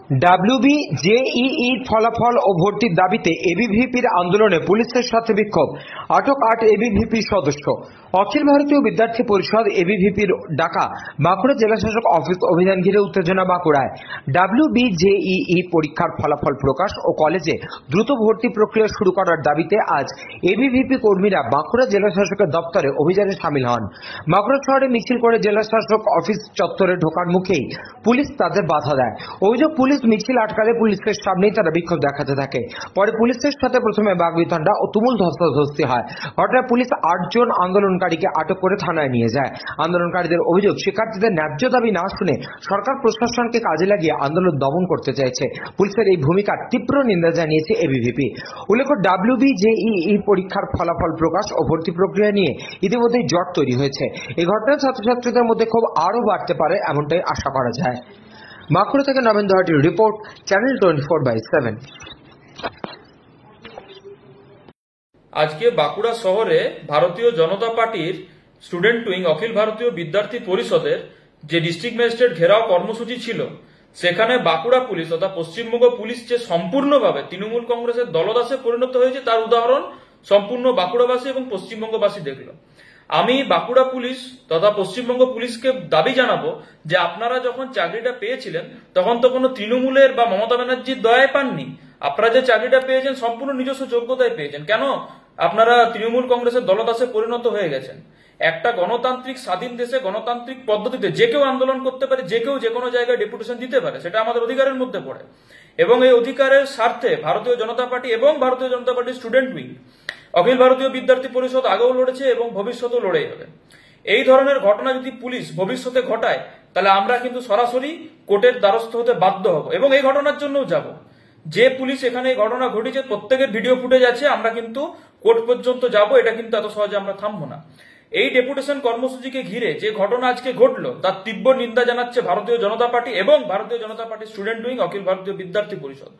WB JEE ফলাফল ও ভর্তির দাবিতে এবিভিপির আন্দোলনে পুলিশের সাথে বিক্ষোভ, আটক 8 এবিভিপি সদস্য। অখিল ভারতীয় বিদ্যার্থী পরিষদ এবিভিপির ডাকা বাঁকুড়া জেলাশাসক অফিস অভিযান ঘিরে উত্তেজনা বাঁকুড়ায়। ডাব্লিউবি জেইই পরীক্ষার ফলাফল প্রকাশ ও কলেজে দ্রুত ভর্তি প্রক্রিয়া শুরু করার দাবিতে আজ এবিভিপি কর্মীরা বাঁকুড়া জেলাশাসকের দপ্তরে অভিযানে সামিল হন। বাঁকুড়া শহরে মিছিল করে জেলাশাসক অফিস চত্বরে ঢোকার মুখেই পুলিশ তাদের বাধা দেয়। অভিযোগ, পুলিশ মিছিল আটকালে পুলিশের সামনেই তারা বিক্ষোভ দেখাতে থাকে। পরে পুলিশের সাথে প্রথমে বাগবিতণ্ডা ও তুমুল ধস্তাধস্তি হয়। ঘটনায় পুলিশ 8 জন আন্দোলনকারীকে আটক করে থানায় নিয়ে যায়। আন্দোলনকারীদের অভিযোগ, শিক্ষার্থীদের ন্যায্য দাবি না শুনে সরকার প্রশাসনকে কাজে লাগিয়ে আন্দোলন দমন করতে চাইছে। পুলিশের এই ভূমিকার তীব্র নিন্দা জানিয়েছে এবিভিপি। উল্লেখ্য, ডাব্লিউবি জেইই পরীক্ষার ফলাফল প্রকাশ ও ভর্তি প্রক্রিয়া নিয়ে ইতিমধ্যেই জট তৈরি হয়েছে। এই ঘটনায় ছাত্রছাত্রীদের মধ্যে ক্ষোভ আরও বাড়তে পারে এমনটাই আশা করা যায়। বাঁকুড়া থেকে নবীন দহাটির রিপোর্ট, চ্যানেল 24/7। আজকে বাঁকুড়া শহরে ভারতীয় জনতা পার্টির স্টুডেন্ট উইং অখিল ভারতীয় বিদ্যার্থী পরিষদের যে ডিস্ট্রিক্ট ম্যাজিস্ট্রেট ঘেরাও কর্মসূচি ছিল, সেখানে বাঁকুড়া পুলিশ তথা পশ্চিমবঙ্গ পুলিশ যে সম্পূর্ণভাবে তৃণমূল কংগ্রেসের দলদাসে পরিণত হয়েছে তার উদাহরণ সম্পূর্ণ বাঁকুড়াবাসী এবং পশ্চিমবঙ্গবাসী দেখল। আমি বাঁকুড়া পুলিশ তথা পশ্চিমবঙ্গ পুলিশকে দাবি জানাবো যে আপনারা যখন চাকরিটা পেয়েছিলেন তখন তো কোনো তৃণমূলের বা মমতা ব্যানার্জির দয়ায় পাননি। আপনারা যে চাকরিটা পেয়েছেন সম্পূর্ণ নিজস্ব যোগ্যতায় পেয়েছেন। কেন আপনারা তৃণমূল কংগ্রেসের দলদাসে পরিণত হয়ে গেছেন? একটা গণতান্ত্রিক স্বাধীন দেশে গণতান্ত্রিক পদ্ধতিতে যে কেউ আন্দোলন করতে পারে, যে কেউ যে কোনো জায়গায় ডেপুটেশন দিতে পারে, সেটা আমাদের অধিকারের মধ্যে পড়ে। এবং এই অধিকারের স্বার্থে ভারতীয় জনতা পার্টি এবং ভারতীয় জনতা পার্টির স্টুডেন্ট উইং অখিল ভারতীয় বিদ্যার্থী পরিষদ আগেও লড়েছে এবং ভবিষ্যতেও লড়েই হবে। এই ধরনের ঘটনা যদি পুলিশ ভবিষ্যতে ঘটায় তাহলে আমরা কিন্তু সরাসরি কোর্টের দ্বারস্থ হতে বাধ্য হব এবং এই ঘটনার জন্যও যাব। যে পুলিশ এখানে এই ঘটনা ঘটেছে প্রত্যেকের ভিডিও ফুটেজ আছে, আমরা কিন্তু কোর্ট পর্যন্ত যাব, এটা কিন্তু এত সহজে আমরা থামবো না। এই ডেপুটেশন কর্মসূচিকে ঘিরে যে ঘটনা আজকে ঘটলো তার তীব্র নিন্দা জানাচ্ছে ভারতীয় জনতা পার্টি এবং ভারতীয় জনতা পার্টির স্টুডেন্ট উইং অখিল ভারতীয় বিদ্যার্থী পরিষদ।